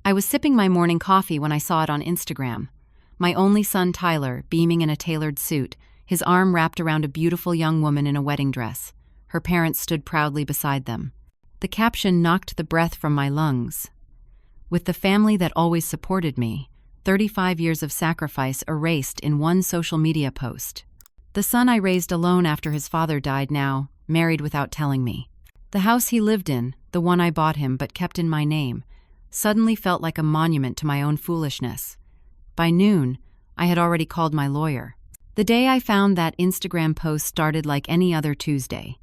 I was sipping my morning coffee when I saw it on Instagram. My only son, Tyler, beaming in a tailored suit, his arm wrapped around a beautiful young woman in a wedding dress. Her parents stood proudly beside them. The caption knocked the breath from my lungs. With the family that always supported me, 35 years of sacrifice erased in one social media post. The son I raised alone after his father died now, married without telling me. The house he lived in, the one I bought him but kept in my name, suddenly felt like a monument to my own foolishness. By noon, I had already called my lawyer. The day I found that Instagram post started like any other Tuesday.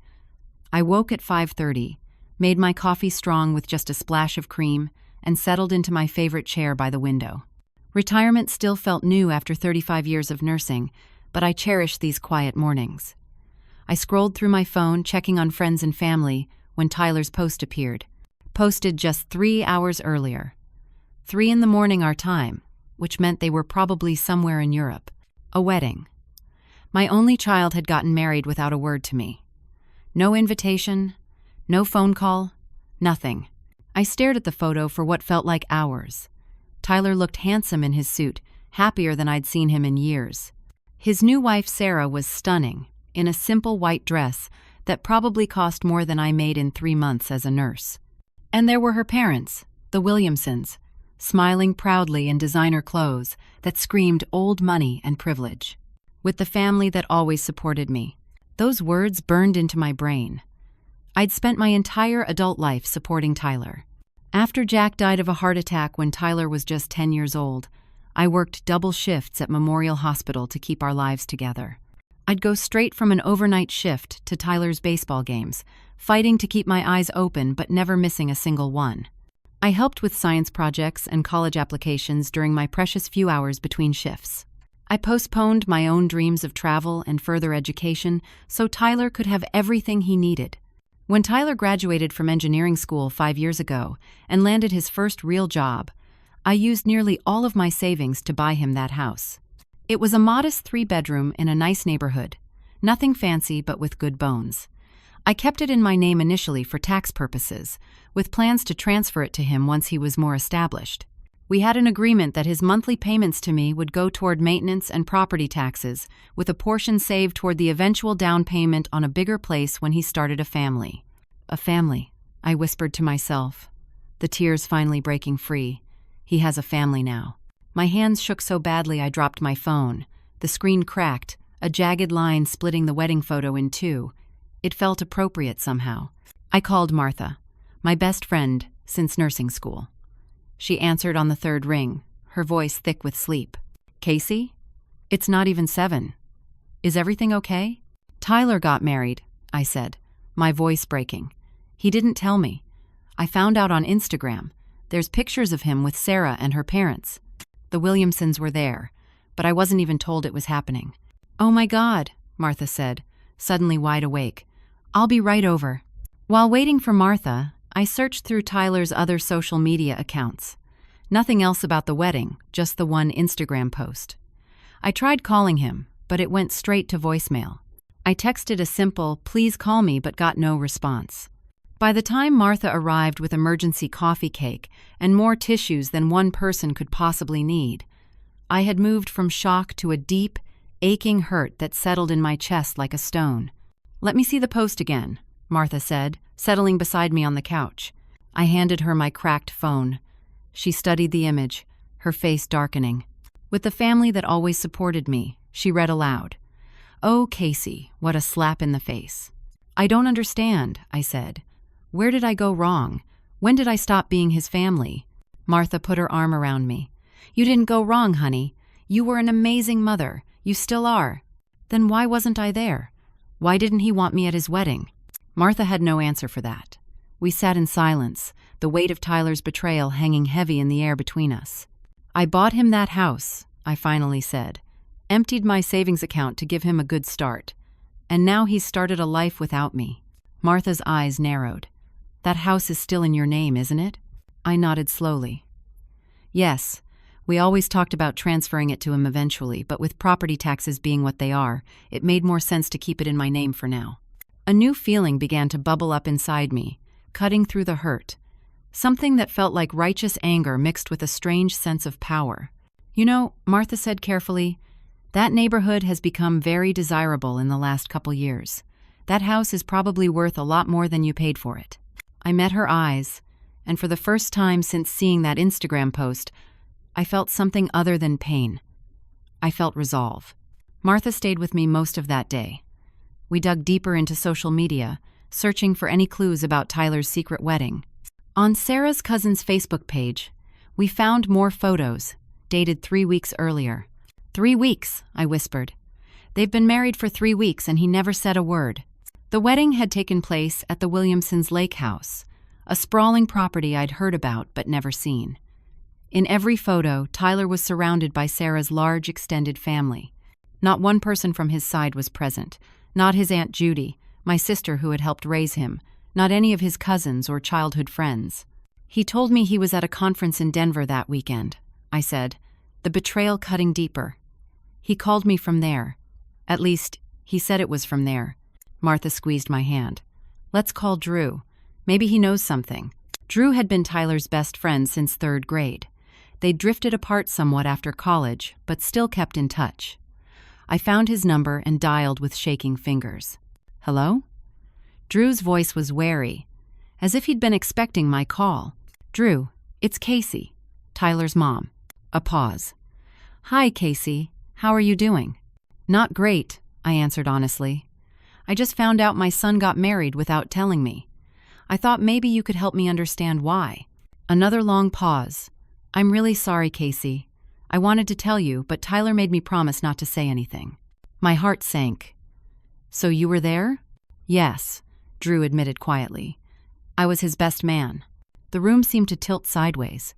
I woke at 5:30, made my coffee strong with just a splash of cream, and settled into my favorite chair by the window. Retirement still felt new after 35 years of nursing, but I cherished these quiet mornings. I scrolled through my phone, checking on friends and family, when Tyler's post appeared. Posted just 3 hours earlier. 3 in the morning our time, which meant they were probably somewhere in Europe. A wedding. My only child had gotten married without a word to me. No invitation, no phone call, nothing. I stared at the photo for what felt like hours. Tyler looked handsome in his suit, happier than I'd seen him in years. His new wife, Sarah, was stunning, in a simple white dress that probably cost more than I made in 3 months as a nurse. And there were her parents, the Williamsons, smiling proudly in designer clothes that screamed old money and privilege. With the family that always supported me. Those words burned into my brain. I'd spent my entire adult life supporting Tyler. After Jack died of a heart attack when Tyler was just 10 years old, I worked double shifts at Memorial Hospital to keep our lives together. I'd go straight from an overnight shift to Tyler's baseball games, fighting to keep my eyes open but never missing a single one. I helped with science projects and college applications during my precious few hours between shifts. I postponed my own dreams of travel and further education so Tyler could have everything he needed. When Tyler graduated from engineering school 5 years ago and landed his first real job, I used nearly all of my savings to buy him that house. It was a modest 3-bedroom in a nice neighborhood, nothing fancy but with good bones. I kept it in my name initially for tax purposes, with plans to transfer it to him once he was more established. We had an agreement that his monthly payments to me would go toward maintenance and property taxes, with a portion saved toward the eventual down payment on a bigger place when he started a family. A family, I whispered to myself, the tears finally breaking free. He has a family now. My hands shook so badly I dropped my phone. The screen cracked, a jagged line splitting the wedding photo in two. It felt appropriate somehow. I called Martha, my best friend since nursing school. She answered on the 3rd ring, her voice thick with sleep. Casey? It's not even 7. Is everything okay? Tyler got married, I said, my voice breaking. He didn't tell me. I found out on Instagram. There's pictures of him with Sarah and her parents. The Williamsons were there, but I wasn't even told it was happening. Oh my God, Martha said, suddenly wide awake. I'll be right over. While waiting for Martha, I searched through Tyler's other social media accounts. Nothing else about the wedding, just the one Instagram post. I tried calling him, but it went straight to voicemail. I texted a simple, "Please call me," but got no response. By the time Martha arrived with emergency coffee cake and more tissues than one person could possibly need, I had moved from shock to a deep, aching hurt that settled in my chest like a stone. "Let me see the post again," Martha said, settling beside me on the couch. I handed her my cracked phone. She studied the image, her face darkening. With the family that always supported me, she read aloud. "Oh, Casey, what a slap in the face." "I don't understand," I said. "Where did I go wrong? When did I stop being his family?" Martha put her arm around me. "You didn't go wrong, honey. You were an amazing mother. You still are. Then why wasn't I there? Why didn't he want me at his wedding?" Martha had no answer for that. We sat in silence, the weight of Tyler's betrayal hanging heavy in the air between us. "I bought him that house," I finally said. "Emptied my savings account to give him a good start. And now he's started a life without me." Martha's eyes narrowed. "That house is still in your name, isn't it?" I nodded slowly. "Yes. We always talked about transferring it to him eventually, but with property taxes being what they are, it made more sense to keep it in my name for now." A new feeling began to bubble up inside me, cutting through the hurt. something that felt like righteous anger mixed with a strange sense of power. "You know," Martha said carefully, "that neighborhood has become very desirable in the last couple years. That house is probably worth a lot more than you paid for it." I met her eyes, and for the first time since seeing that Instagram post, I felt something other than pain. I felt resolve. Martha stayed with me most of that day. We dug deeper into social media, searching for any clues about Tyler's secret wedding. On Sarah's cousin's Facebook page, we found more photos, dated 3 weeks earlier. 3 weeks, I whispered. They've been married for 3 weeks and he never said a word. The wedding had taken place at the Williamsons' lake house, a sprawling property I'd heard about but never seen. In every photo, Tyler was surrounded by Sarah's large extended family. Not one person from his side was present, not his Aunt Judy, my sister who had helped raise him, not any of his cousins or childhood friends. "He told me he was at a conference in Denver that weekend," I said, the betrayal cutting deeper. "He called me from there. At least, he said it was from there." Martha squeezed my hand. "Let's call Drew. Maybe he knows something." Drew had been Tyler's best friend since 3rd grade. They'd drifted apart somewhat after college, but still kept in touch. I found his number and dialed with shaking fingers. "Hello?" Drew's voice was wary, as if he'd been expecting my call. "Drew, it's Casey, Tyler's mom." A pause. "Hi, Casey. How are you doing?" "Not great," I answered honestly. "I just found out my son got married without telling me. I thought maybe you could help me understand why." Another long pause. "I'm really sorry, Casey. I wanted to tell you, but Tyler made me promise not to say anything." My heart sank. "So you were there?" "Yes," Drew admitted quietly. "I was his best man." The room seemed to tilt sideways.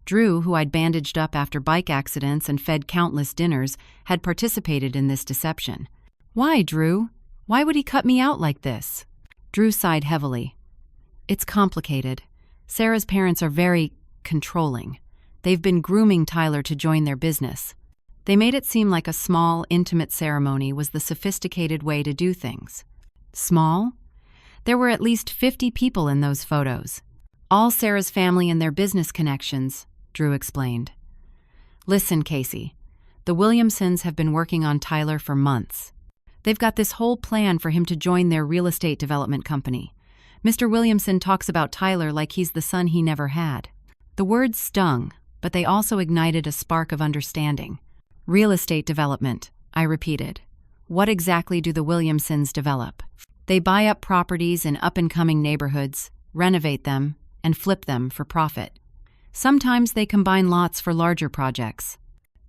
Drew, who I'd bandaged up after bike accidents and fed countless dinners, had participated in this deception. "Why, Drew? Why would he cut me out like this?" Drew sighed heavily. "It's complicated. Sarah's parents are very controlling. They've been grooming Tyler to join their business. They made it seem like a small, intimate ceremony was the sophisticated way to do things." Small? There were at least 50 people in those photos. All Sarah's family and their business connections, Drew explained. "Listen, Casey, the Williamsons have been working on Tyler for months. They've got this whole plan for him to join their real estate development company. Mr. Williamson talks about Tyler like he's the son he never had." The words stung, but they also ignited a spark of understanding. "Real estate development," I repeated. "What exactly do the Williamsons develop?" "They buy up properties in up-and-coming neighborhoods, renovate them, and flip them for profit. Sometimes they combine lots for larger projects.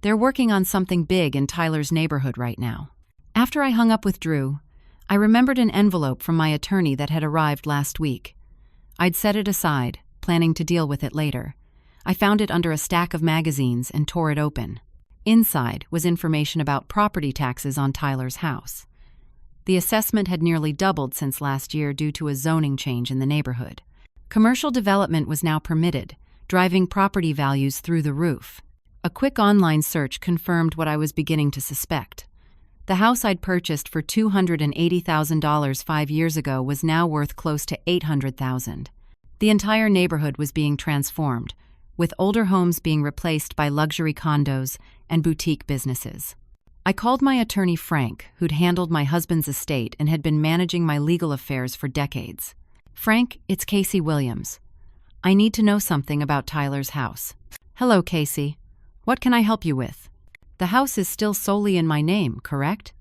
They're working on something big in Tyler's neighborhood right now." After I hung up with Drew, I remembered an envelope from my attorney that had arrived last week. I'd set it aside, planning to deal with it later. I found it under a stack of magazines and tore it open. Inside was information about property taxes on Tyler's house. The assessment had nearly doubled since last year due to a zoning change in the neighborhood. Commercial development was now permitted, driving property values through the roof. A quick online search confirmed what I was beginning to suspect. The house I'd purchased for $280,000 5 years ago was now worth close to $800,000. The entire neighborhood was being transformed, with older homes being replaced by luxury condos and boutique businesses. I called my attorney Frank, who'd handled my husband's estate and had been managing my legal affairs for decades. "Frank, it's Casey Williams. I need to know something about Tyler's house." "Hello, Casey. What can I help you with?" "The house is still solely in my name, correct?"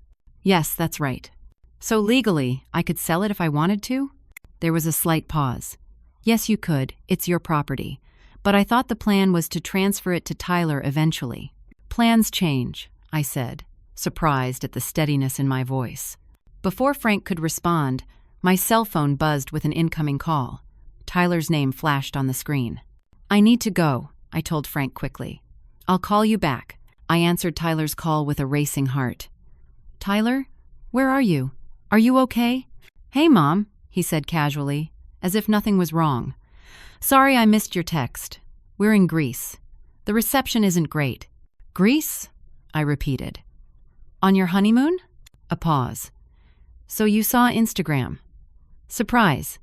"Yes, that's right." "So legally, I could sell it if I wanted to?" There was a slight pause. "Yes, you could. It's your property. But I thought the plan was to transfer it to Tyler eventually." "Plans change," I said, surprised at the steadiness in my voice. Before Frank could respond, my cell phone buzzed with an incoming call. Tyler's name flashed on the screen. "I need to go," I told Frank quickly. "I'll call you back." I answered Tyler's call with a racing heart. "Tyler? Where are you? Are you okay?" "Hey, Mom," he said casually, as if nothing was wrong. "Sorry I missed your text. We're in Greece. The reception isn't great." "Greece?" I repeated. "On your honeymoon?" A pause. "So you saw Instagram." "Surprise.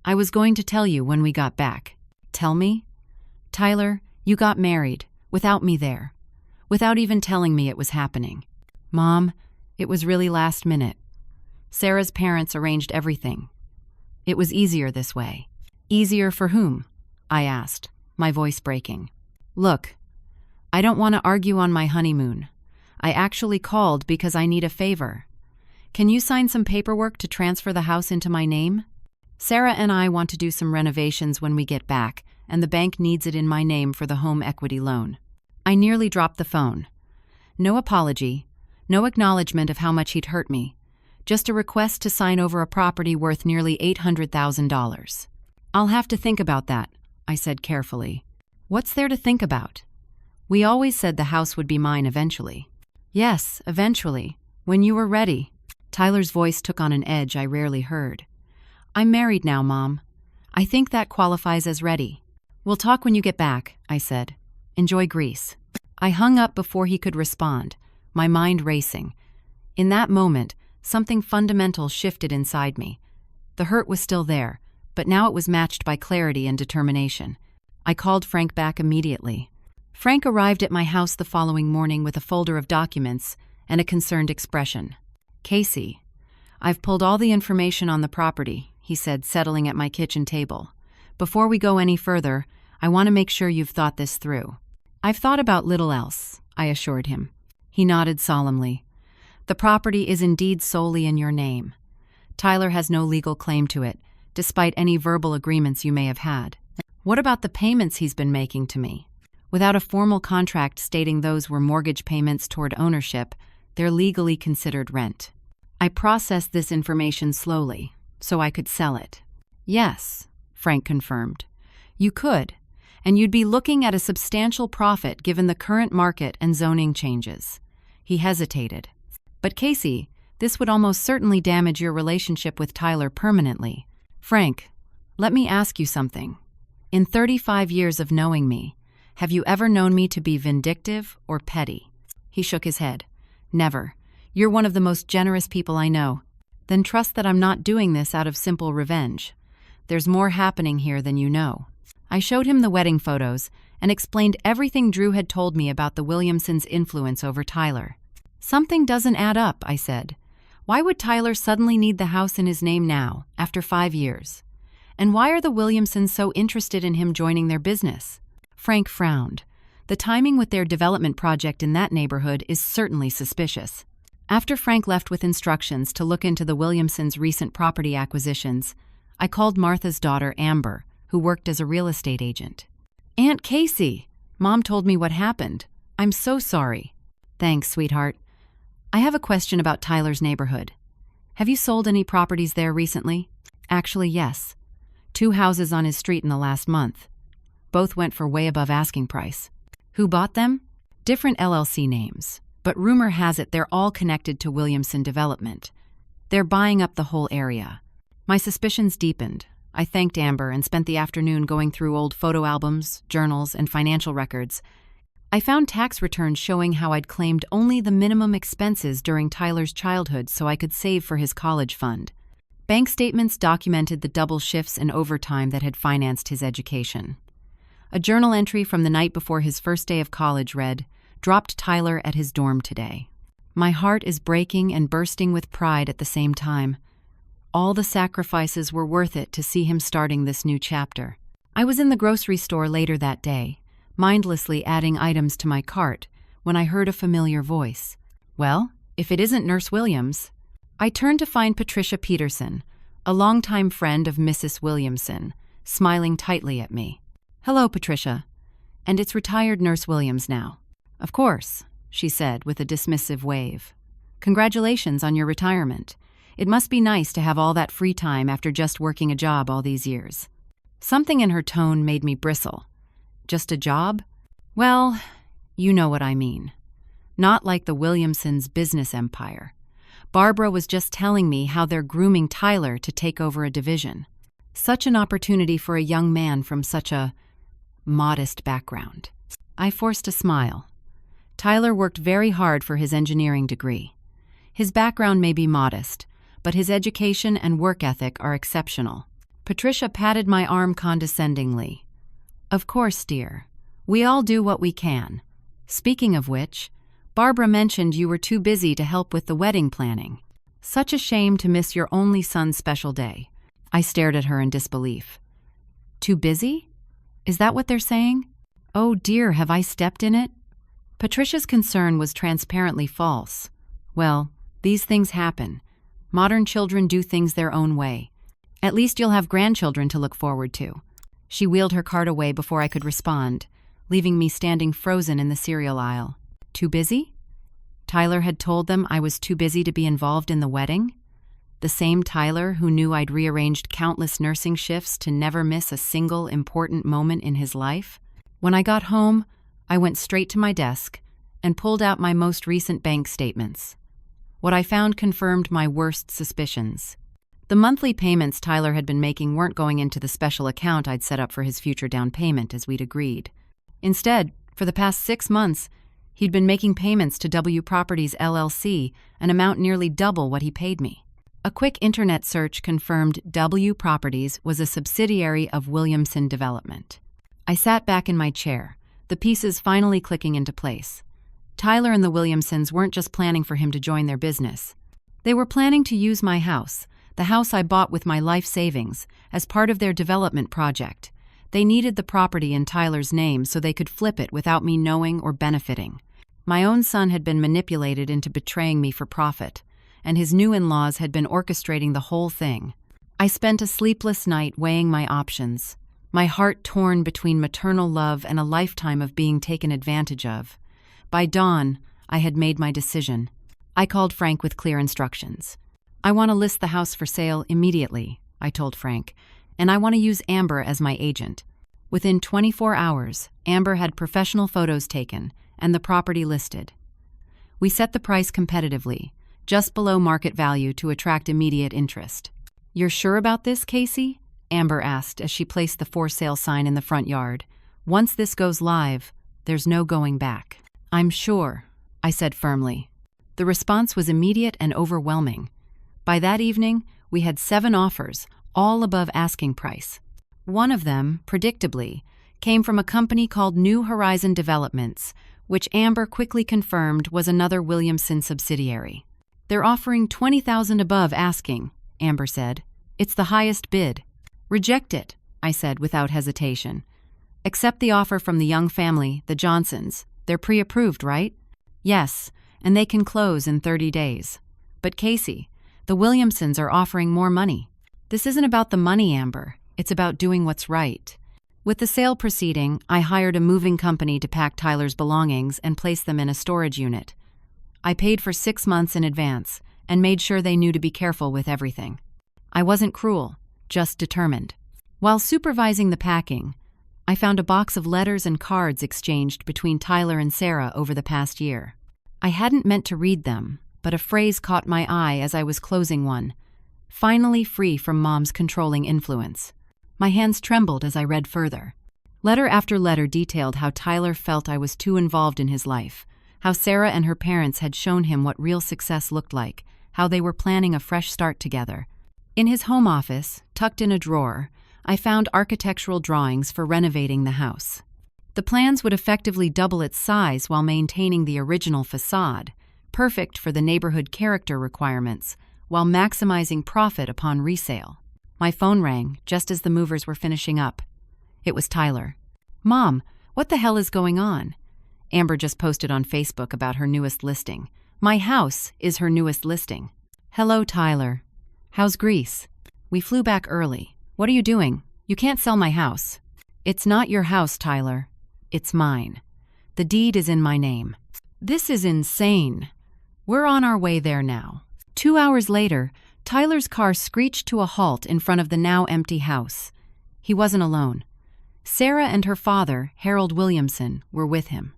I was going to tell you when we got back." Tell me? Tyler, you got married, without me there. Without even telling me it was happening. Mom, it was really last minute. Sarah's parents arranged everything. It was easier this way. Easier for whom? I asked, my voice breaking. Look, I don't want to argue on my honeymoon. I actually called because I need a favor. Can you sign some paperwork to transfer the house into my name? Sarah and I want to do some renovations when we get back, and the bank needs it in my name for the home equity loan. I nearly dropped the phone. No apology, no acknowledgement of how much he'd hurt me. Just a request to sign over a property worth nearly $800,000. I'll have to think about that, I said carefully. What's there to think about? We always said the house would be mine eventually. Yes, eventually, when you were ready. Tyler's voice took on an edge I rarely heard. I'm married now, Mom. I think that qualifies as ready. We'll talk when you get back, I said. Enjoy Greece. I hung up before he could respond, my mind racing. In that moment, something fundamental shifted inside me. The hurt was still there, but now it was matched by clarity and determination. I called Frank back immediately. Frank arrived at my house the following morning with a folder of documents and a concerned expression. Casey, I've pulled all the information on the property, he said, settling at my kitchen table. Before we go any further, I want to make sure you've thought this through. I've thought about little else, I assured him. He nodded solemnly. The property is indeed solely in your name. Tyler has no legal claim to it, despite any verbal agreements you may have had. What about the payments he's been making to me? Without a formal contract stating those were mortgage payments toward ownership, they're legally considered rent. I processed this information slowly, so I could sell it. Yes, Frank confirmed. You could, and you'd be looking at a substantial profit given the current market and zoning changes. He hesitated. But Casey, this would almost certainly damage your relationship with Tyler permanently. Frank, let me ask you something. In 35 years of knowing me, have you ever known me to be vindictive or petty? He shook his head. Never. You're one of the most generous people I know. Then trust that I'm not doing this out of simple revenge. There's more happening here than you know. I showed him the wedding photos and explained everything Drew had told me about the Williamsons' influence over Tyler. Something doesn't add up, I said. Why would Tyler suddenly need the house in his name now, after 5 years? And why are the Williamsons so interested in him joining their business? Frank frowned. The timing with their development project in that neighborhood is certainly suspicious. After Frank left with instructions to look into the Williamsons' recent property acquisitions, I called Martha's daughter, Amber, who worked as a real estate agent. Aunt Casey, Mom told me what happened. I'm so sorry. Thanks, sweetheart. I have a question about Tyler's neighborhood. Have you sold any properties there recently? Actually, yes. 2 houses on his street in the last month. Both went for way above asking price. Who bought them? Different LLC names, but rumor has it they're all connected to Williamson Development. They're buying up the whole area. My suspicions deepened. I thanked Amber and spent the afternoon going through old photo albums, journals, and financial records. I found tax returns showing how I'd claimed only the minimum expenses during Tyler's childhood so I could save for his college fund. Bank statements documented the double shifts and overtime that had financed his education. A journal entry from the night before his first day of college read, "Dropped Tyler at his dorm today." My heart is breaking and bursting with pride at the same time. All the sacrifices were worth it to see him starting this new chapter. I was in the grocery store later that day, mindlessly adding items to my cart, when I heard a familiar voice. Well, if it isn't Nurse Williams. I turned to find Patricia Peterson, a longtime friend of Mrs. Williamson, smiling tightly at me. Hello, Patricia. And it's retired Nurse Williams now. Of course, she said with a dismissive wave. Congratulations on your retirement. It must be nice to have all that free time after just working a job all these years. Something in her tone made me bristle. Just a job? Well, you know what I mean. Not like the Williamsons' business empire. Barbara was just telling me how they're grooming Tyler to take over a division. Such an opportunity for a young man from such a modest background. I forced a smile. Tyler worked very hard for his engineering degree. His background may be modest, but his education and work ethic are exceptional. Patricia patted my arm condescendingly. Of course, dear. We all do what we can. Speaking of which, Barbara mentioned you were too busy to help with the wedding planning. Such a shame to miss your only son's special day. I stared at her in disbelief. Too busy? Is that what they're saying? Oh dear, have I stepped in it? Patricia's concern was transparently false. Well, these things happen. Modern children do things their own way. At least you'll have grandchildren to look forward to. She wheeled her cart away before I could respond, leaving me standing frozen in the cereal aisle. Too busy? Tyler had told them I was too busy to be involved in the wedding? The same Tyler who knew I'd rearranged countless nursing shifts to never miss a single important moment in his life? When I got home, I went straight to my desk and pulled out my most recent bank statements. What I found confirmed my worst suspicions. The monthly payments Tyler had been making weren't going into the special account I'd set up for his future down payment as we'd agreed. Instead, for the past 6 months, he'd been making payments to W Properties LLC, an amount nearly double what he paid me. A quick internet search confirmed W Properties was a subsidiary of Williamson Development. I sat back in my chair, the pieces finally clicking into place. Tyler and the Williamsons weren't just planning for him to join their business. They were planning to use my house, the house I bought with my life savings, as part of their development project. They needed the property in Tyler's name so they could flip it without me knowing or benefiting. My own son had been manipulated into betraying me for profit, and his new in-laws had been orchestrating the whole thing. I spent a sleepless night weighing my options, my heart torn between maternal love and a lifetime of being taken advantage of. By dawn, I had made my decision. I called Frank with clear instructions. I want to list the house for sale immediately, I told Frank, and I want to use Amber as my agent. Within 24 hours, Amber had professional photos taken and the property listed. We set the price competitively, just below market value to attract immediate interest. You're sure about this, Casey? Amber asked as she placed the for sale sign in the front yard. Once this goes live, there's no going back. I'm sure, I said firmly. The response was immediate and overwhelming. By that evening, we had 7 offers, all above asking price. One of them, predictably, came from a company called New Horizon Developments, which Amber quickly confirmed was another Williamson subsidiary. They're offering $20,000 above asking, Amber said. It's the highest bid. Reject it, I said without hesitation. Accept the offer from the young family, the Johnsons. They're pre-approved, right? Yes, and they can close in 30 days. But Casey, the Williamsons are offering more money. This isn't about the money, Amber. It's about doing what's right. With the sale proceeding, I hired a moving company to pack Tyler's belongings and place them in a storage unit. I paid for 6 months in advance and made sure they knew to be careful with everything. I wasn't cruel, just determined. While supervising the packing, I found a box of letters and cards exchanged between Tyler and Sarah over the past year. I hadn't meant to read them, but a phrase caught my eye as I was closing one. Finally free from Mom's controlling influence. My hands trembled as I read further. Letter after letter detailed how Tyler felt I was too involved in his life, how Sarah and her parents had shown him what real success looked like, how they were planning a fresh start together. In his home office, tucked in a drawer, I found architectural drawings for renovating the house. The plans would effectively double its size while maintaining the original facade, perfect for the neighborhood character requirements, while maximizing profit upon resale. My phone rang just as the movers were finishing up. It was Tyler. Mom, what the hell is going on? Amber just posted on Facebook about her newest listing. My house is her newest listing. Hello, Tyler. How's Greece? We flew back early. What are you doing? You can't sell my house. It's not your house, Tyler. It's mine. The deed is in my name. This is insane. We're on our way there now. 2 hours later, Tyler's car screeched to a halt in front of the now empty house. He wasn't alone. Sarah and her father, Harold Williamson, were with him.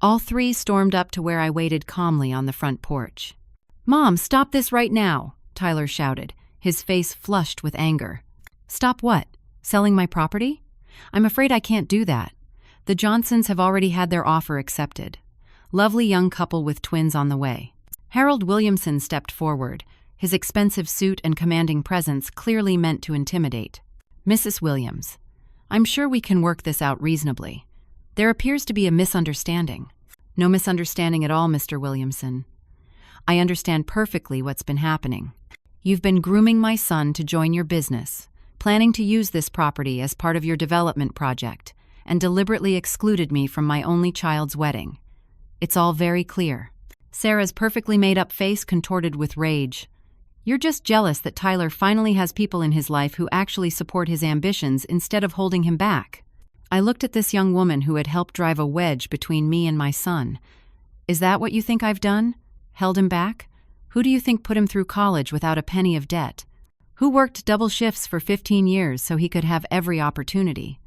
All 3 stormed up to where I waited calmly on the front porch. Mom, stop this right now, Tyler shouted, his face flushed with anger. Stop what? Selling my property? I'm afraid I can't do that. The Johnsons have already had their offer accepted. Lovely young couple with twins on the way. Harold Williamson stepped forward, his expensive suit and commanding presence clearly meant to intimidate. Mrs. Williams, I'm sure we can work this out reasonably. There appears to be a misunderstanding." "No misunderstanding at all, Mr. Williamson. I understand perfectly what's been happening. You've been grooming my son to join your business, planning to use this property as part of your development project, and deliberately excluded me from my only child's wedding. It's all very clear." Sarah's perfectly made-up face contorted with rage. "You're just jealous that Tyler finally has people in his life who actually support his ambitions instead of holding him back." I looked at this young woman who had helped drive a wedge between me and my son. "Is that what you think I've done? Held him back? Who do you think put him through college without a penny of debt? Who worked double shifts for 15 years so he could have every opportunity?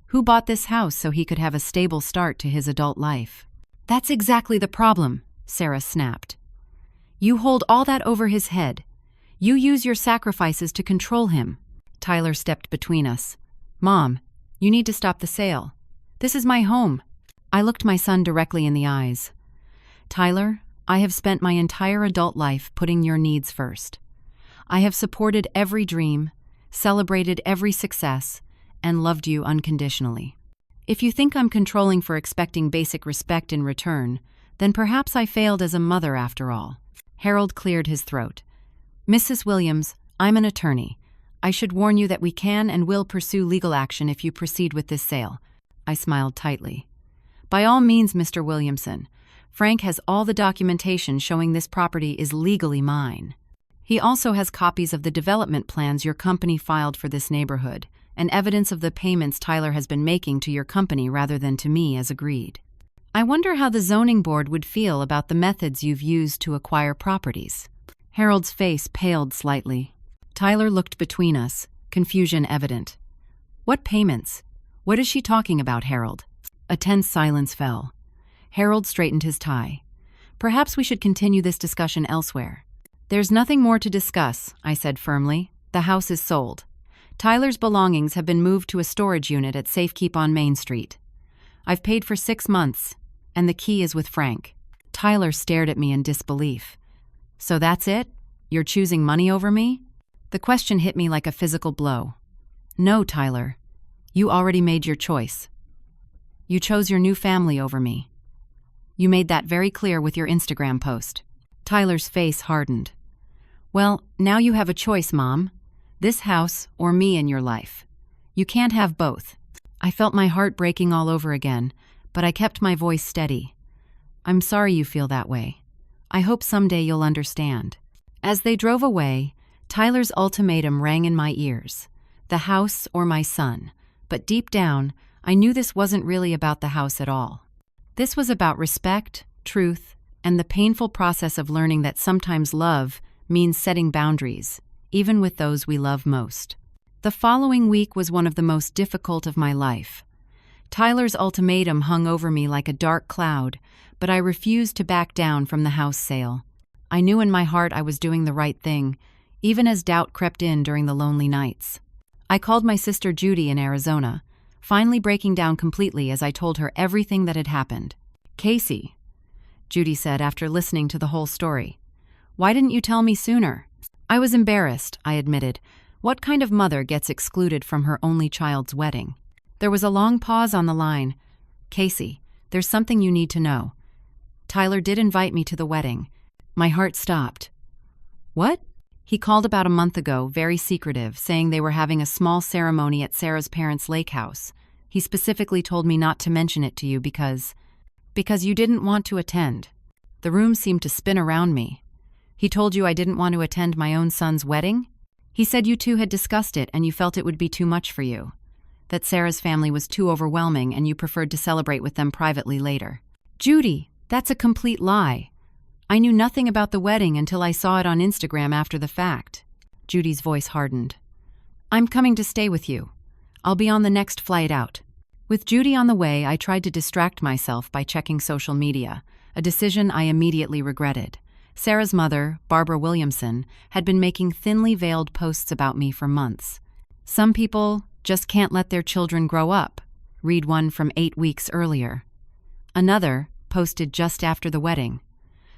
Who bought this house so he could have a stable start to his adult life?" "That's exactly the problem," Sarah snapped. "You hold all that over his head. You use your sacrifices to control him." Tyler stepped between us. "Mom, you need to stop the sale. This is my home." I looked my son directly in the eyes. "Tyler, I have spent my entire adult life putting your needs first. I have supported every dream, celebrated every success, and loved you unconditionally. If you think I'm controlling for expecting basic respect in return, then perhaps I failed as a mother after all." Harold cleared his throat. "Mrs. Williams, I'm an attorney. I should warn you that we can and will pursue legal action if you proceed with this sale." I smiled tightly. "By all means, Mr. Williamson. Frank has all the documentation showing this property is legally mine. He also has copies of the development plans your company filed for this neighborhood, and evidence of the payments Tyler has been making to your company rather than to me as agreed. I wonder how the zoning board would feel about the methods you've used to acquire properties." Harold's face paled slightly. Tyler looked between us, confusion evident. "What payments? What is she talking about, Harold?" A tense silence fell. Harold straightened his tie. "Perhaps we should continue this discussion elsewhere." "There's nothing more to discuss," I said firmly. "The house is sold. Tyler's belongings have been moved to a storage unit at Safekeep on Main Street. I've paid for 6 months, and the key is with Frank." Tyler stared at me in disbelief. "So that's it? You're choosing money over me?" The question hit me like a physical blow. "No, Tyler. You already made your choice. You chose your new family over me. You made that very clear with your Instagram post." Tyler's face hardened. "Well, now you have a choice, Mom. This house or me in your life. You can't have both." I felt my heart breaking all over again, but I kept my voice steady. "I'm sorry you feel that way. I hope someday you'll understand." As they drove away, Tyler's ultimatum rang in my ears. The house or my son. But deep down, I knew this wasn't really about the house at all. This was about respect, truth, and the painful process of learning that sometimes love means setting boundaries, even with those we love most. The following week was one of the most difficult of my life. Tyler's ultimatum hung over me like a dark cloud, but I refused to back down from the house sale. I knew in my heart I was doing the right thing, even as doubt crept in during the lonely nights. I called my sister Judy in Arizona, finally breaking down completely as I told her everything that had happened. "Casey," Judy said after listening to the whole story, "why didn't you tell me sooner?" I was embarrassed, I admitted. What kind of mother gets excluded from her only child's wedding? There was a long pause on the line. "Casey, there's something you need to know. Tyler did invite me to the wedding." My heart stopped. "What?" "He called about a month ago, very secretive, saying they were having a small ceremony at Sarah's parents' lake house. He specifically told me not to mention it to you because you didn't want to attend." The room seemed to spin around me. "He told you I didn't want to attend my own son's wedding?" "He said you two had discussed it and you felt it would be too much for you. That Sarah's family was too overwhelming and you preferred to celebrate with them privately later." "Judy, that's a complete lie. I knew nothing about the wedding until I saw it on Instagram after the fact." Judy's voice hardened. "I'm coming to stay with you. I'll be on the next flight out." With Judy on the way, I tried to distract myself by checking social media, a decision I immediately regretted. Sarah's mother, Barbara Williamson, had been making thinly veiled posts about me for months. "Some people just can't let their children grow up," read one from 8 weeks earlier. Another posted just after the wedding.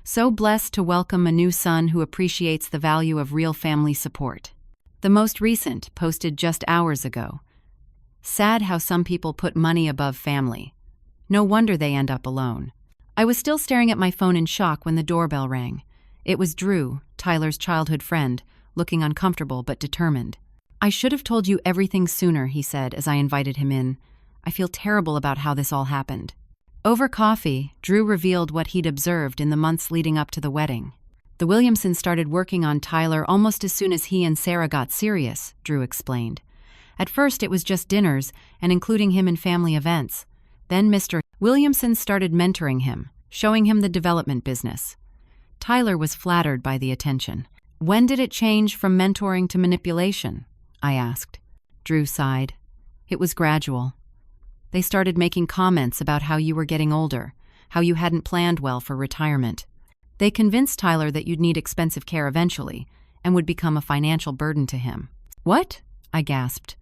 "So blessed to welcome a new son who appreciates the value of real family support." The most recent posted just hours ago. Sad how some people put money above family. No wonder they end up alone. I was still staring at my phone in shock when the doorbell rang. It was Drew, Tyler's childhood friend, looking uncomfortable but determined. "I should have told you everything sooner," he said as I invited him in. "I feel terrible about how this all happened." Over coffee, Drew revealed what he'd observed in the months leading up to the wedding. "The Williamsons started working on Tyler almost as soon as he and Sarah got serious," Drew explained. "At first it was just dinners and including him in family events. Then Mr. Williamson started mentoring him, showing him the development business. Tyler was flattered by the attention." "When did it change from mentoring to manipulation?" I asked. Drew sighed. "It was gradual. They started making comments about how you were getting older, how you hadn't planned well for retirement. They convinced Tyler that you'd need expensive care eventually and would become a financial burden to him." "What?" I gasped.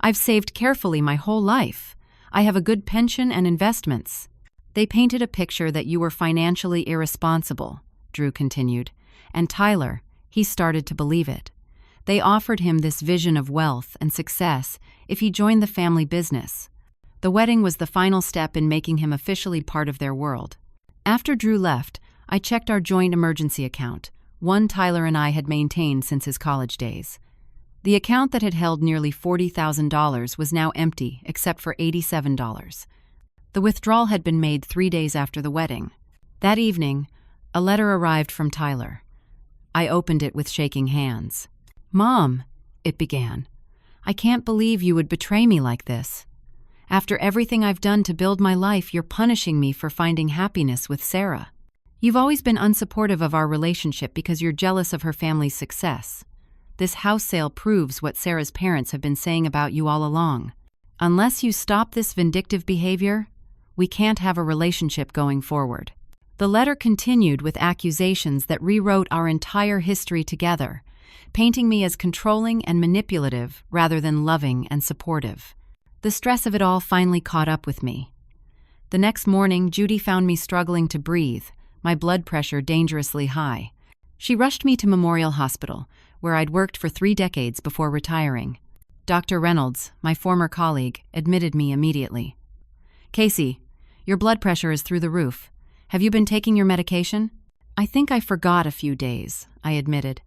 "I've saved carefully my whole life. I have a good pension and investments." "They painted a picture that you were financially irresponsible," Drew continued, "and Tyler, he started to believe it. They offered him this vision of wealth and success if he joined the family business. The wedding was the final step in making him officially part of their world." After Drew left, I checked our joint emergency account, one Tyler and I had maintained since his college days. The account that had held nearly $40,000 was now empty except for $87. The withdrawal had been made 3 days after the wedding. That evening, a letter arrived from Tyler. I opened it with shaking hands. "Mom," it began, "I can't believe you would betray me like this. After everything I've done to build my life, you're punishing me for finding happiness with Sarah. You've always been unsupportive of our relationship because you're jealous of her family's success. This house sale proves what Sarah's parents have been saying about you all along. Unless you stop this vindictive behavior, we can't have a relationship going forward." The letter continued with accusations that rewrote our entire history together, painting me as controlling and manipulative rather than loving and supportive. The stress of it all finally caught up with me. The next morning, Judy found me struggling to breathe, my blood pressure dangerously high. She rushed me to Memorial Hospital, where I'd worked for 3 decades before retiring. Dr. Reynolds, my former colleague, admitted me immediately. "Casey, your blood pressure is through the roof. Have you been taking your medication?" "I think I forgot a few days," I admitted.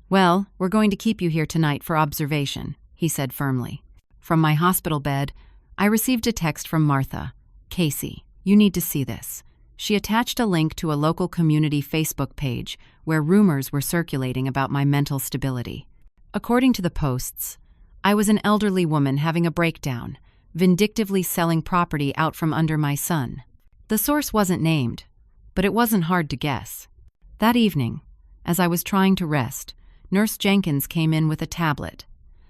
"Well, we're going to keep you here tonight for observation," he said firmly. From my hospital bed, I received a text from Martha. "Casey, you need to see this." She attached a link to a local community Facebook page where rumors were circulating about my mental stability. According to the posts, I was an elderly woman having a breakdown, vindictively selling property out from under my son. The source wasn't named, but it wasn't hard to guess. That evening, as I was trying to rest, Nurse Jenkins came in with a tablet.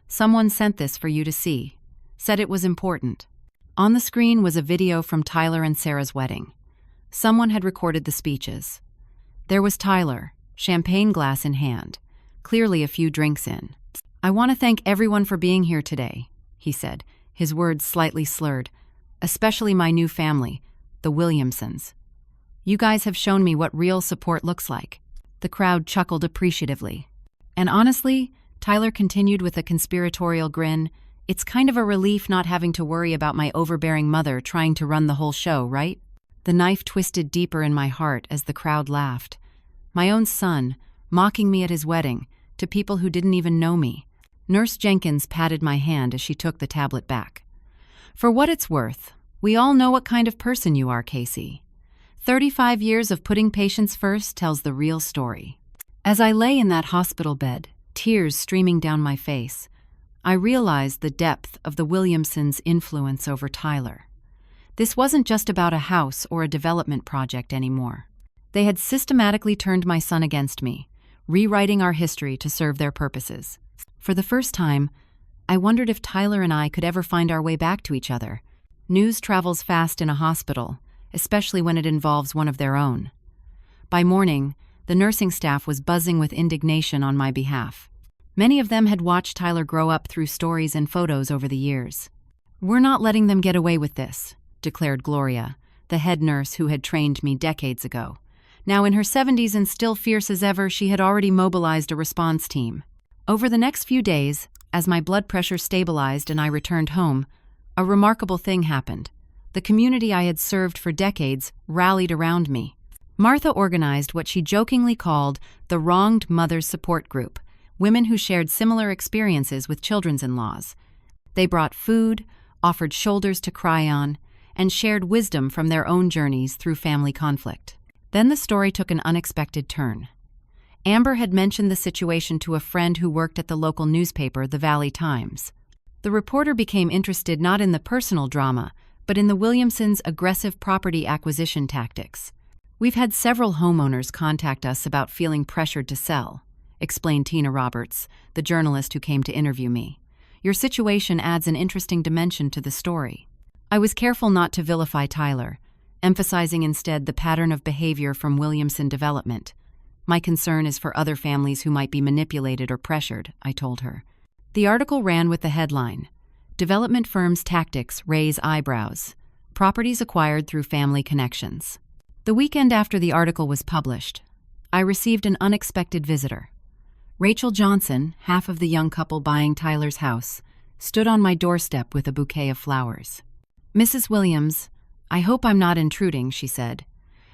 "Someone sent this for you to see. Said it was important." On the screen was a video from Tyler and Sarah's wedding. Someone had recorded the speeches. There was Tyler, champagne glass in hand, clearly a few drinks in. "I want to thank everyone for being here today," he said, his words slightly slurred, "especially my new family, the Williamsons. You guys have shown me what real support looks like." The crowd chuckled appreciatively. "And honestly," Tyler continued with a conspiratorial grin, "it's kind of a relief not having to worry about my overbearing mother trying to run the whole show, right?" The knife twisted deeper in my heart as the crowd laughed. My own son, mocking me at his wedding, to people who didn't even know me. Nurse Jenkins patted my hand as she took the tablet back. "For what it's worth, we all know what kind of person you are, Casey. 35 years of putting patients first tells the real story." As I lay in that hospital bed, tears streaming down my face, I realized the depth of the Williamsons' influence over Tyler. This wasn't just about a house or a development project anymore. They had systematically turned my son against me, rewriting our history to serve their purposes. For the first time, I wondered if Tyler and I could ever find our way back to each other. News travels fast in a hospital, especially when it involves one of their own. By morning, the nursing staff was buzzing with indignation on my behalf. Many of them had watched Tyler grow up through stories and photos over the years. "We're not letting them get away with this," declared Gloria, the head nurse who had trained me decades ago. Now in her 70s and still fierce as ever, she had already mobilized a response team. Over the next few days, as my blood pressure stabilized and I returned home, A remarkable thing happened. The community I had served for decades rallied around me. Martha organized what she jokingly called the Wronged Mothers Support Group, women who shared similar experiences with children's-in-laws. They brought food, offered shoulders to cry on, and shared wisdom from their own journeys through family conflict. Then the story took an unexpected turn. Amber had mentioned the situation to a friend who worked at the local newspaper, the Valley Times. The reporter became interested not in the personal drama, but in the Williamsons' aggressive property acquisition tactics. "We've had several homeowners contact us about feeling pressured to sell," explained Tina Roberts, the journalist who came to interview me. "Your situation adds an interesting dimension to the story." I was careful not to vilify Tyler, emphasizing instead the pattern of behavior from Williamson development. "My concern is for other families who might be manipulated or pressured," I told her. The article ran with the headline, "Development Firms' Tactics Raise Eyebrows. Properties Acquired Through Family Connections." The weekend after the article was published, I received an unexpected visitor. Rachel Johnson, half of the young couple buying Tyler's house, stood on my doorstep with a bouquet of flowers. "Mrs. Williams, I hope I'm not intruding," she said.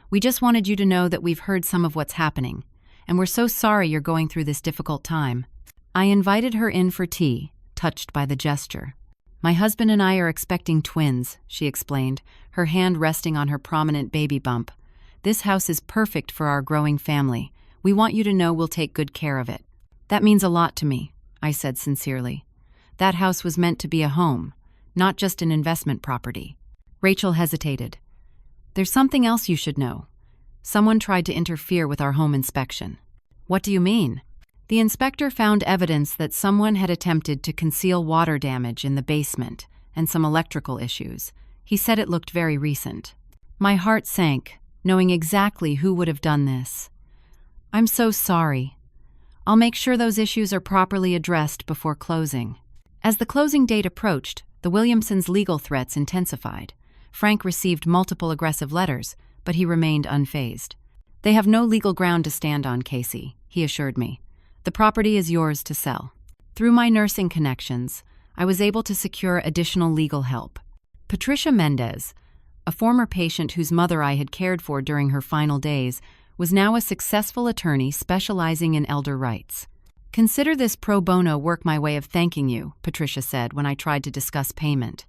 "We just wanted you to know that we've heard some of what's happening, and we're so sorry you're going through this difficult time." I invited her in for tea, touched by the gesture. "My husband and I are expecting twins," she explained, her hand resting on her prominent baby bump. "This house is perfect for our growing family. We want you to know we'll take good care of it." "That means a lot to me," I said sincerely. "That house was meant to be a home, not just an investment property." Rachel hesitated. "There's something else you should know. Someone tried to interfere with our home inspection." "What do you mean?" "The inspector found evidence that someone had attempted to conceal water damage in the basement and some electrical issues. He said it looked very recent." My heart sank, knowing exactly who would have done this. "I'm so sorry. I'll make sure those issues are properly addressed before closing." As the closing date approached, the Williamsons' legal threats intensified. Frank received multiple aggressive letters, but he remained unfazed. "They have no legal ground to stand on, Casey," he assured me. "The property is yours to sell." Through my nursing connections, I was able to secure additional legal help. Patricia Mendez, a former patient whose mother I had cared for during her final days, was now a successful attorney specializing in elder rights. "Consider this pro bono work my way of thanking you," Patricia said when I tried to discuss payment.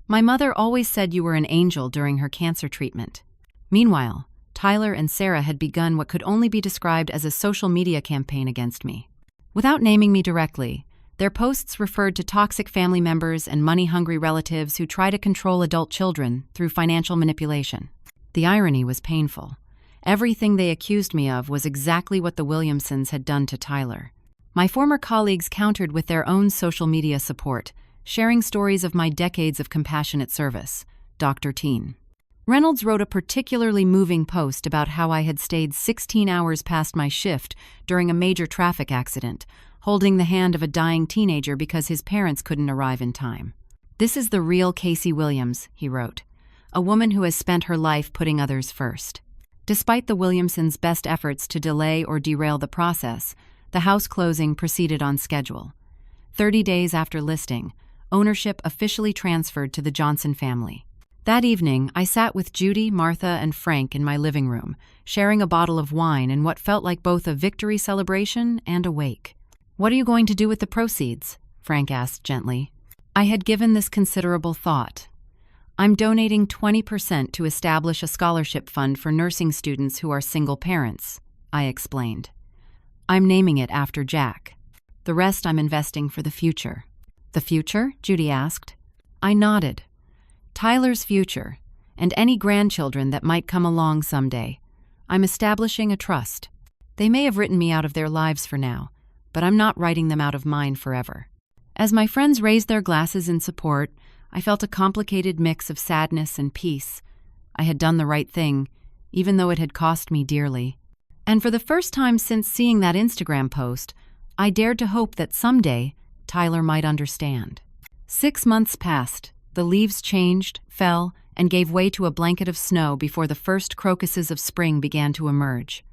"My mother always said you were an angel during her cancer treatment." Meanwhile, Tyler and Sarah had begun what could only be described as a social media campaign against me. Without naming me directly, their posts referred to toxic family members and money-hungry relatives who try to control adult children through financial manipulation. The irony was painful. Everything they accused me of was exactly what the Williamsons had done to Tyler. My former colleagues countered with their own social media support, sharing stories of my decades of compassionate service. Dr. Teen. Reynolds wrote a particularly moving post about how I had stayed 16 hours past my shift during a major traffic accident, holding the hand of a dying teenager because his parents couldn't arrive in time. "This is the real Casey Williams," he wrote, "a woman who has spent her life putting others first." Despite the Williamsons' best efforts to delay or derail the process, the house closing proceeded on schedule. 30 days after listing, ownership officially transferred to the Johnson family. That evening, I sat with Judy, Martha, and Frank in my living room, sharing a bottle of wine in what felt like both a victory celebration and a wake. "What are you going to do with the proceeds?" Frank asked gently. I had given this considerable thought. "I'm donating 20% to establish a scholarship fund for nursing students who are single parents," I explained. "I'm naming it after Jack. The rest I'm investing for the future." "The future?" Judy asked. I nodded. "Tyler's future, and any grandchildren that might come along someday. I'm establishing a trust. They may have written me out of their lives for now, but I'm not writing them out of mine forever." As my friends raised their glasses in support, I felt a complicated mix of sadness and peace. I had done the right thing, even though it had cost me dearly. And for the first time since seeing that Instagram post, I dared to hope that someday Tyler might understand. 6 months passed. The leaves changed, fell, and gave way to a blanket of snow before the first crocuses of spring began to emerge.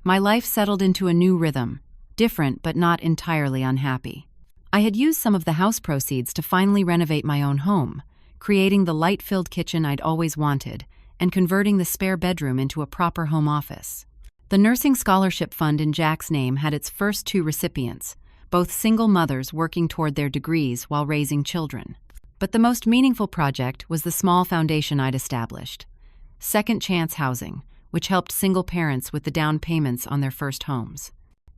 My life settled into a new rhythm, different but not entirely unhappy. I had used some of the house proceeds to finally renovate my own home, creating the light-filled kitchen I'd always wanted and converting the spare bedroom into a proper home office. The nursing scholarship fund in Jack's name had its first 2 recipients, both single mothers working toward their degrees while raising children. But the most meaningful project was the small foundation I'd established, Second Chance Housing, which helped single parents with the down payments on their first homes.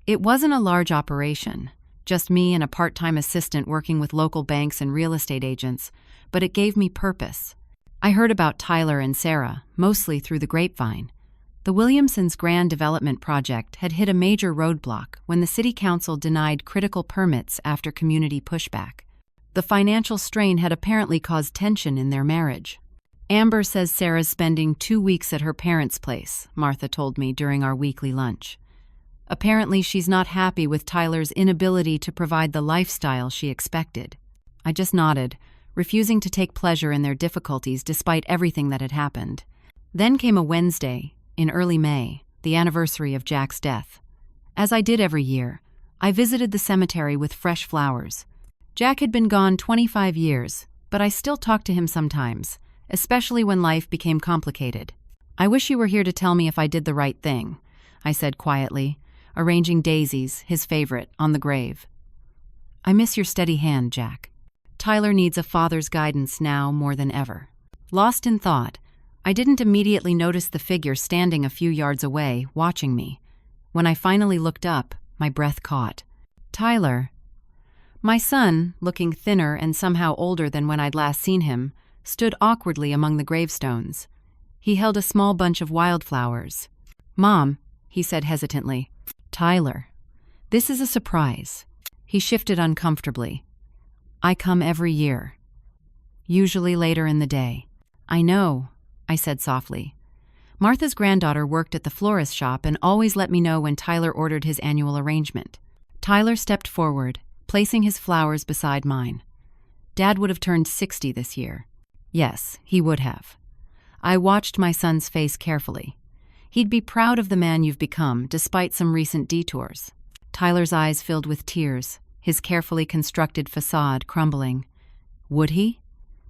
It wasn't a large operation, just me and a part-time assistant working with local banks and real estate agents, but it gave me purpose. I heard about Tyler and Sarah, mostly through the grapevine. The Williamsons' grand development project had hit a major roadblock when the city council denied critical permits after community pushback. The financial strain had apparently caused tension in their marriage. Amber says Sarah's spending 2 weeks at her parents' place, Martha told me during our weekly lunch. Apparently she's not happy with Tyler's inability to provide the lifestyle she expected. I just nodded, refusing to take pleasure in their difficulties despite everything that had happened. Then came a Wednesday, in early May, the anniversary of Jack's death. As I did every year, I visited the cemetery with fresh flowers. Jack had been gone 25 years, but I still talked to him sometimes, especially when life became complicated. "I wish you were here to tell me if I did the right thing," I said quietly, arranging daisies, his favorite, on the grave. "I miss your steady hand, Jack. Tyler needs a father's guidance now more than ever." Lost in thought, I didn't immediately notice the figure standing a few yards away, watching me. When I finally looked up, my breath caught. Tyler. My son, looking thinner and somehow older than when I'd last seen him, stood awkwardly among the gravestones. He held a small bunch of wildflowers. "Mom," he said hesitantly. "Tyler, this is a surprise." He shifted uncomfortably. "I come every year. Usually later in the day." "I know," I said softly. Martha's granddaughter worked at the florist shop and always let me know when Tyler ordered his annual arrangement. Tyler stepped forward, placing his flowers beside mine. Dad would have turned 60 this year. Yes, he would have. I watched my son's face carefully. He'd be proud of the man you've become, despite some recent detours. Tyler's eyes filled with tears, his carefully constructed facade crumbling. Would he?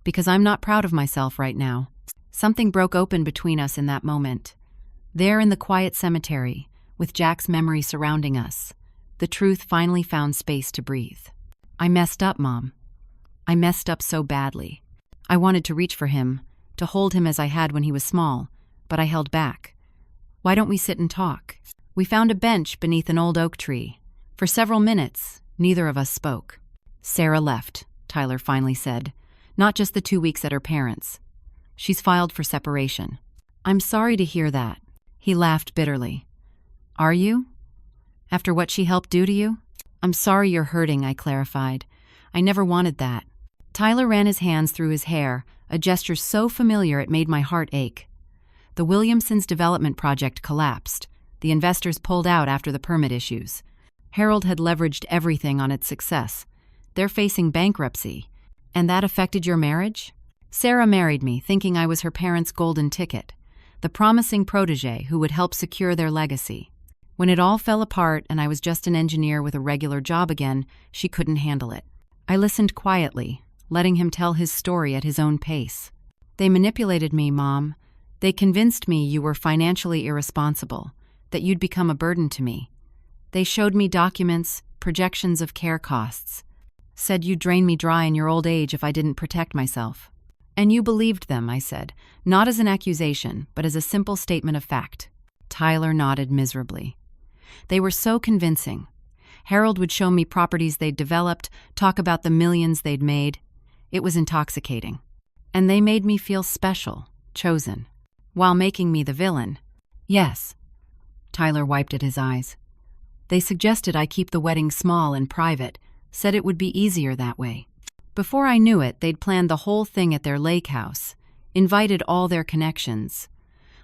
Because I'm not proud of myself right now. Something broke open between us in that moment. There in the quiet cemetery, with Jack's memory surrounding us, the truth finally found space to breathe. I messed up, Mom. I messed up so badly. I wanted to reach for him, to hold him as I had when he was small, but I held back. "Why don't we sit and talk?" We found a bench beneath an old oak tree. For several minutes, neither of us spoke. "Sarah left," Tyler finally said. "Not just the 2 weeks at her parents'. She's filed for separation." "I'm sorry to hear that." He laughed bitterly. "Are you? After what she helped do to you?" "I'm sorry you're hurting," I clarified. "I never wanted that." Tyler ran his hands through his hair, a gesture so familiar it made my heart ache. The Williamsons' development project collapsed. The investors pulled out after the permit issues. Harold had leveraged everything on its success. They're facing bankruptcy. "And that affected your marriage?" "Sarah married me, thinking I was her parents' golden ticket, the promising protege who would help secure their legacy. When it all fell apart and I was just an engineer with a regular job again, she couldn't handle it." I listened quietly, letting him tell his story at his own pace. "They manipulated me, Mom. They convinced me you were financially irresponsible, that you'd become a burden to me. They showed me documents, projections of care costs. Said you'd drain me dry in your old age if I didn't protect myself. And you believed them," I said, not as an accusation, but as a simple statement of fact. Tyler nodded miserably. "They were so convincing. Harold would show me properties they'd developed, talk about the millions they'd made. It was intoxicating. And they made me feel special, chosen, while making me the villain." "Yes." Tyler wiped at his eyes. "They suggested I keep the wedding small and private, said it would be easier that way. Before I knew it, they'd planned the whole thing at their lake house, invited all their connections.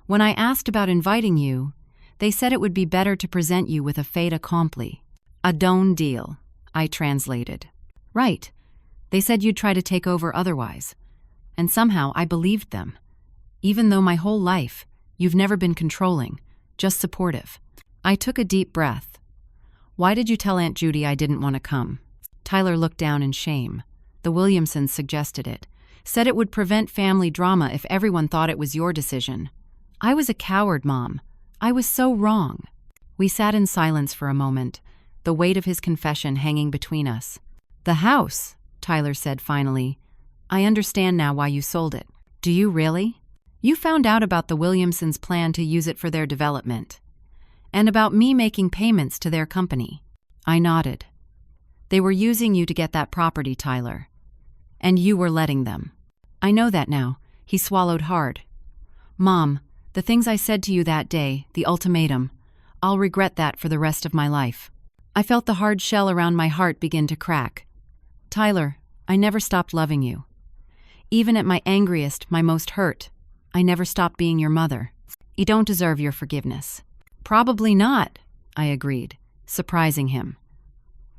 When I asked about inviting you, they said it would be better to present you with a fait accompli. A done deal," I translated. "Right. They said you'd try to take over otherwise. And somehow I believed them. Even though my whole life, you've never been controlling, just supportive." I took a deep breath. "Why did you tell Aunt Judy I didn't want to come?" Tyler looked down in shame. The Williamsons suggested it. Said it would prevent family drama if everyone thought it was your decision. I was a coward, Mom. I was so wrong. We sat in silence for a moment, the weight of his confession hanging between us. The house, Tyler said finally. I understand now why you sold it. Do you really? You found out about the Williamsons' plan to use it for their development. And about me making payments to their company. I nodded. They were using you to get that property, Tyler. And you were letting them. I know that now. He swallowed hard. Mom, the things I said to you that day, the ultimatum, I'll regret that for the rest of my life. I felt the hard shell around my heart begin to crack. Tyler, I never stopped loving you. Even at my angriest, my most hurt, I never stopped being your mother. You don't deserve your forgiveness. Probably not, I agreed, surprising him.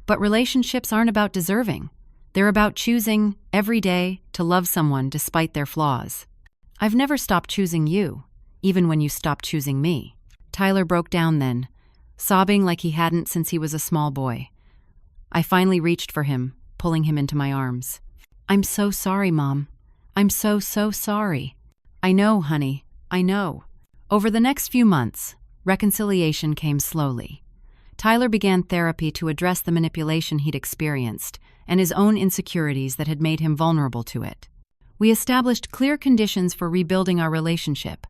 But relationships aren't about deserving. They're about choosing, every day, to love someone despite their flaws. I've never stopped choosing you, even when you stopped choosing me. Tyler broke down then, sobbing like he hadn't since he was a small boy. I finally reached for him, pulling him into my arms. I'm so sorry, Mom. I'm so sorry. I know, honey, I know. Over the next few months, reconciliation came slowly. Tyler began therapy to address the manipulation he'd experienced and his own insecurities that had made him vulnerable to it. We established clear conditions for rebuilding our relationship: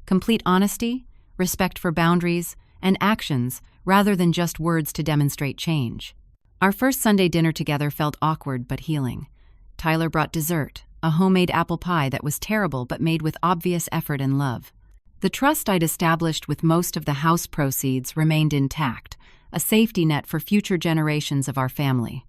complete honesty, respect for boundaries, and actions rather than just words to demonstrate change. Our first Sunday dinner together felt awkward but healing. Tyler brought dessert, a homemade apple pie that was terrible but made with obvious effort and love. The trust I'd established with most of the house proceeds remained intact, a safety net for future generations of our family.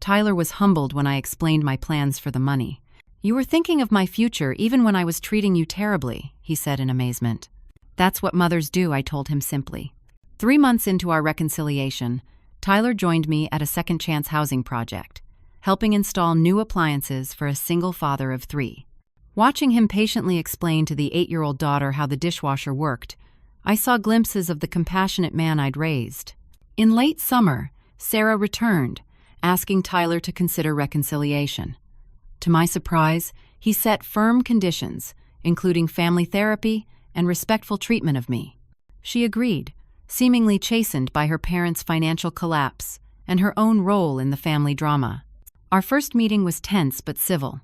Tyler was humbled when I explained my plans for the money. You were thinking of my future even when I was treating you terribly, he said in amazement. That's what mothers do, I told him simply. 3 months into our reconciliation, Tyler joined me at a second chance housing project, helping install new appliances for a single father of 3. Watching him patiently explain to the 8-year-old daughter how the dishwasher worked, I saw glimpses of the compassionate man I'd raised. In late summer, Sarah returned, asking Tyler to consider reconciliation. To my surprise, he set firm conditions, including family therapy and respectful treatment of me. She agreed, seemingly chastened by her parents' financial collapse and her own role in the family drama. Our first meeting was tense but civil.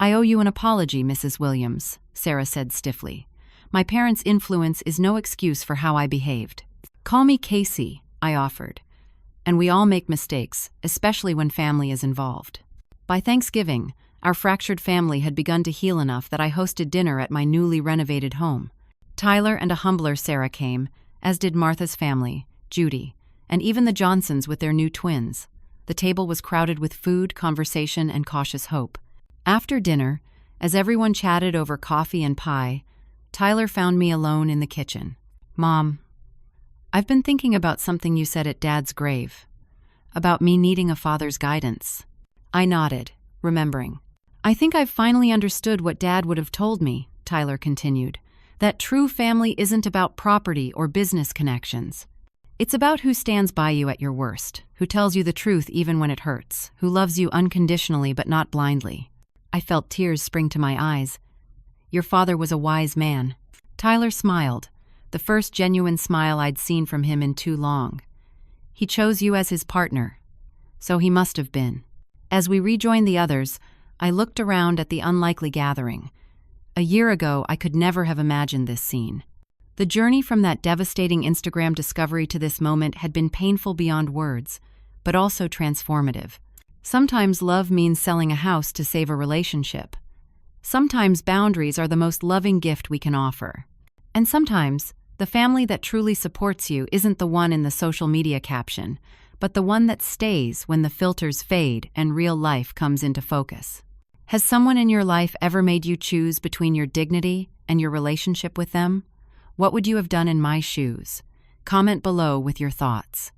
I owe you an apology, Mrs. Williams, Sarah said stiffly. My parents' influence is no excuse for how I behaved. Call me Casey, I offered. And we all make mistakes, especially when family is involved. By Thanksgiving, our fractured family had begun to heal enough that I hosted dinner at my newly renovated home. Tyler and a humbler Sarah came, as did Martha's family, Judy, and even the Johnsons with their new twins. The table was crowded with food, conversation, and cautious hope. After dinner, as everyone chatted over coffee and pie, Tyler found me alone in the kitchen. Mom, I've been thinking about something you said at Dad's grave, about me needing a father's guidance. I nodded, remembering. I think I've finally understood what Dad would have told me, Tyler continued, that true family isn't about property or business connections. It's about who stands by you at your worst, who tells you the truth even when it hurts, who loves you unconditionally but not blindly. I felt tears spring to my eyes. Your father was a wise man. Tyler smiled, the first genuine smile I'd seen from him in too long. He chose you as his partner, so he must have been. As we rejoined the others, I looked around at the unlikely gathering. A year ago, I could never have imagined this scene. The journey from that devastating Instagram discovery to this moment had been painful beyond words, but also transformative. Sometimes love means selling a house to save a relationship. Sometimes boundaries are the most loving gift we can offer. And sometimes, the family that truly supports you isn't the one in the social media caption, but the one that stays when the filters fade and real life comes into focus. Has someone in your life ever made you choose between your dignity and your relationship with them? What would you have done in my shoes? Comment below with your thoughts.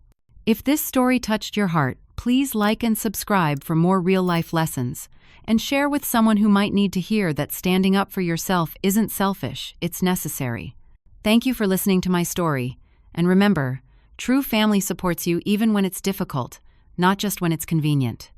If this story touched your heart, please like and subscribe for more real-life lessons, and share with someone who might need to hear that standing up for yourself isn't selfish, it's necessary. Thank you for listening to my story, and remember, true family supports you even when it's difficult, not just when it's convenient.